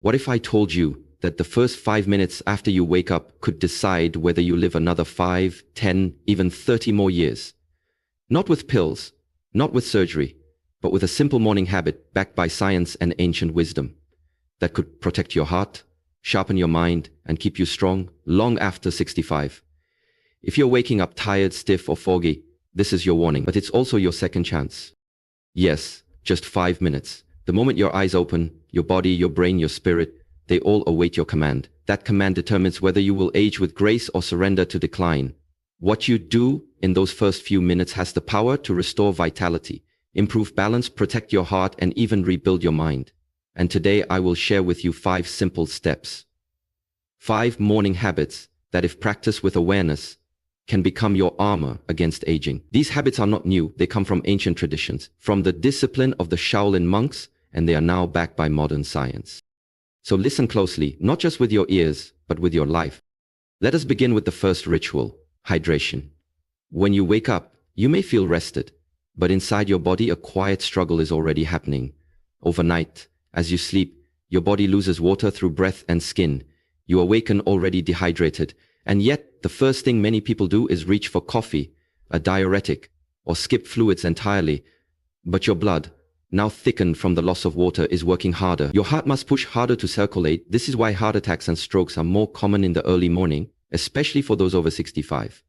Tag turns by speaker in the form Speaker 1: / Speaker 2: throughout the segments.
Speaker 1: What if I told you that the first 5 minutes after you wake up could decide whether you live another 5, 10, even 30 more years? Not with pills, not with surgery, but with a simple morning habit backed by science and ancient wisdom that could protect your heart, sharpen your mind, and keep you strong long after 65. If you're waking up tired, stiff, or foggy, this is your warning, but it's also your second chance. Yes, just 5 minutes. The moment your eyes open, your body, your brain, your spirit, they all await your command. That command determines whether you will age with grace or surrender to decline. What you do in those first few minutes has the power to restore vitality, improve balance, protect your heart, and even rebuild your mind. And today I will share with you 5 simple steps. 5 morning habits that, if practiced with awareness, can become your armor against aging. These habits are not new. They come from ancient traditions, from the discipline of the Shaolin monks, and they are now backed by modern science. So listen closely, not just with your ears, but with your life. Let us begin with the first ritual, hydration. When you wake up, you may feel rested, but inside your body a quiet struggle is already happening. Overnight, as you sleep, your body loses water through breath and skin. You awaken already dehydrated, and yet the first thing many people do is reach for coffee, a diuretic, or skip fluids entirely. But your blood, now thickened from the loss of water, is working harder. Your heart must push harder to circulate. This is why heart attacks and strokes are more common in the early morning, especially for those over 65.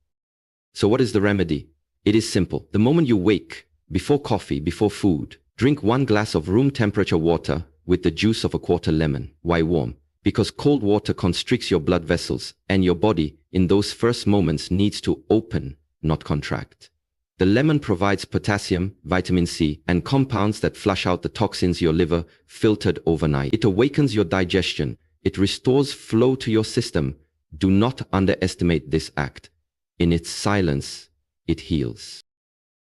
Speaker 1: So what is the remedy? It is simple. The moment you wake, before coffee, before food, drink 1 glass of room temperature water with the juice of a quarter lemon. Why warm? Because cold water constricts your blood vessels, and your body, in those first moments, needs to open, not contract. The lemon provides potassium, vitamin C, and compounds that flush out the toxins your liver filtered overnight. It awakens your digestion. It restores flow to your system. Do not underestimate this act. In its silence, it heals.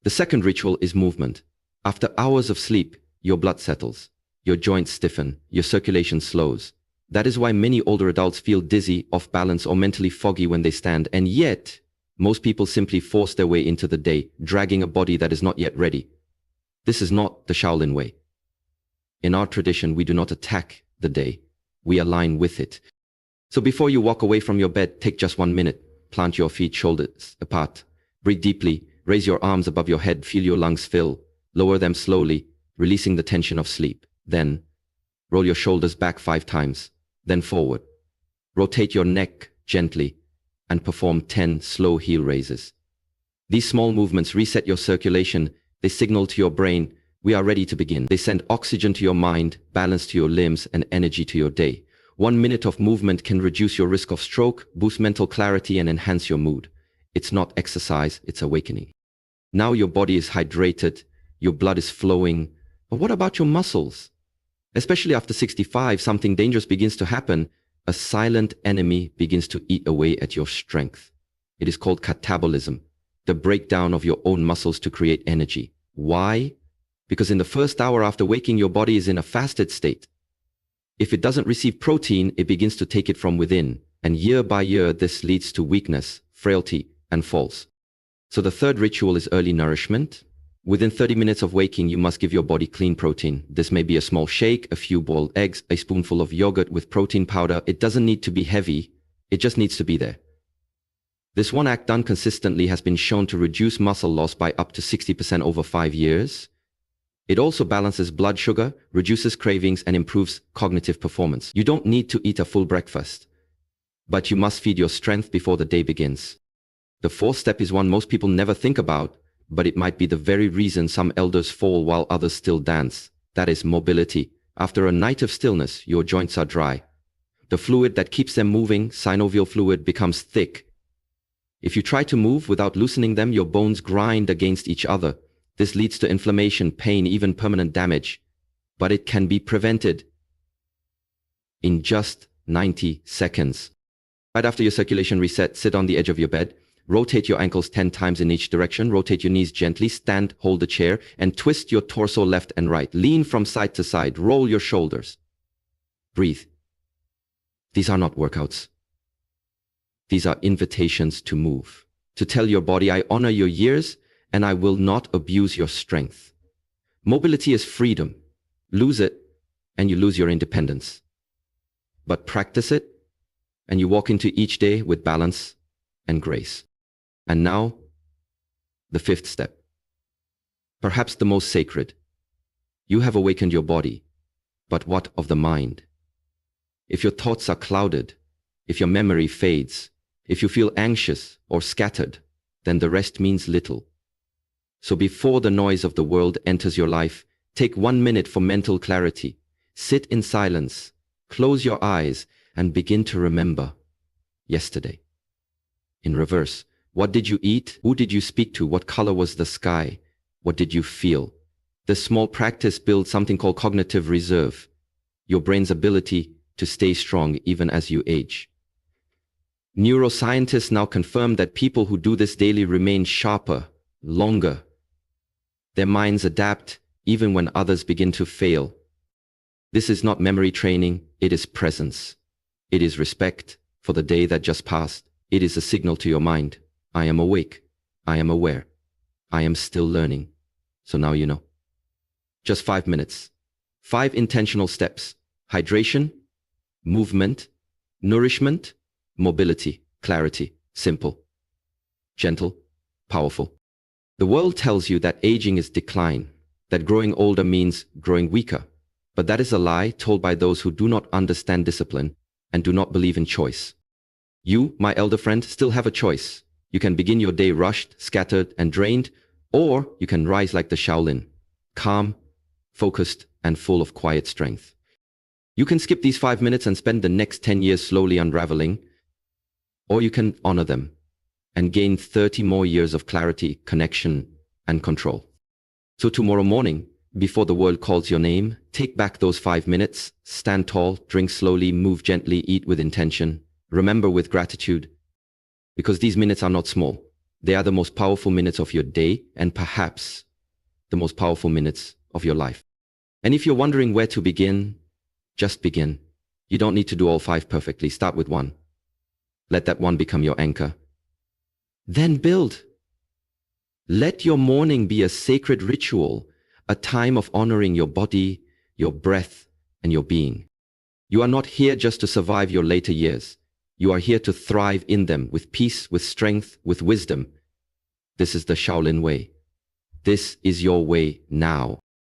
Speaker 1: The second ritual is movement. After hours of sleep, your blood settles, your joints stiffen, your circulation slows. That is why many older adults feel dizzy, off balance, or mentally foggy when they stand, and yet, most people simply force their way into the day, dragging a body that is not yet ready. This is not the Shaolin way. In our tradition, we do not attack the day, we align with it. So before you walk away from your bed, take just 1 minute. Plant your feet shoulders apart. Breathe deeply. Raise your arms above your head. Feel your lungs fill. Lower them slowly, releasing the tension of sleep. Then, roll your shoulders back 5 times. Then forward. Rotate your neck gently and perform 10 slow heel raises. These small movements reset your circulation. They signal to your brain, we are ready to begin. They send oxygen to your mind, balance to your limbs, and energy to your day. 1 minute of movement can reduce your risk of stroke, boost mental clarity, and enhance your mood. It's not exercise, it's awakening. Now your body is hydrated, your blood is flowing. But what about your muscles? Especially after 65, something dangerous begins to happen. A silent enemy begins to eat away at your strength. It is called catabolism, the breakdown of your own muscles to create energy. Why? Because in the first hour after waking, your body is in a fasted state. If it doesn't receive protein, it begins to take it from within. And year by year, this leads to weakness, frailty, and falls. So the third ritual is early nourishment. Within 30 minutes of waking, you must give your body clean protein. This may be a small shake, a few boiled eggs, a spoonful of yogurt with protein powder. It doesn't need to be heavy. It just needs to be there. This one act done consistently has been shown to reduce muscle loss by up to 60% over 5 years. It also balances blood sugar, reduces cravings, and improves cognitive performance. You don't need to eat a full breakfast, but you must feed your strength before the day begins. The fourth step is one most people never think about, but it might be the very reason some elders fall while others still dance. That is mobility. After a night of stillness, your joints are dry. The fluid that keeps them moving, synovial fluid, becomes thick. If you try to move without loosening them, your bones grind against each other. This leads to inflammation, pain, even permanent damage. But it can be prevented in just 90 seconds. Right after your circulation reset, sit on the edge of your bed. Rotate your ankles 10 times in each direction. Rotate your knees gently. Stand, hold the chair, and twist your torso left and right. Lean from side to side. Roll your shoulders. Breathe. These are not workouts. These are invitations to move. To tell your body, I honor your years and I will not abuse your strength. Mobility is freedom. Lose it and you lose your independence. but practice it, and you walk into each day with balance and grace. And now, the fifth step. Perhaps the most sacred. You have awakened your body, but what of the mind? If your thoughts are clouded, if your memory fades, if you feel anxious or scattered, then the rest means little. So before the noise of the world enters your life, take 1 minute for mental clarity. Sit in silence, close your eyes, and begin to remember yesterday. In reverse, what did you eat? Who did you speak to? What color was the sky? What did you feel? This small practice builds something called cognitive reserve, your brain's ability to stay strong even as you age. Neuroscientists now confirm that people who do this daily remain sharper, longer. Their minds adapt even when others begin to fail. This is not memory training, it is presence. It is respect for the day that just passed. It is a signal to your mind. I am awake. I am aware. I am still learning. So now you know. Just 5 minutes. 5 intentional steps. Hydration, movement, nourishment, mobility, clarity. Simple, gentle, powerful. The world tells you that aging is decline, that growing older means growing weaker. But that is a lie told by those who do not understand discipline and do not believe in choice. You, my elder friend, still have a choice. You can begin your day rushed, scattered, and drained, or you can rise like the Shaolin, calm, focused, and full of quiet strength. You can skip these 5 minutes and spend the next 10 years slowly unraveling, or you can honor them and gain 30 more years of clarity, connection, and control. So tomorrow morning, before the world calls your name, take back those 5 minutes, stand tall, drink slowly, move gently, eat with intention, remember with gratitude, because these minutes are not small. They are the most powerful minutes of your day and perhaps the most powerful minutes of your life. And if you're wondering where to begin, just begin. You don't need to do all 5 perfectly. Start with 1. Let that 1 become your anchor. Then build. Let your morning be a sacred ritual, a time of honoring your body, your breath, and your being. You are not here just to survive your later years. You are here to thrive in them with peace, with strength, with wisdom. This is the Shaolin way. This is your way now.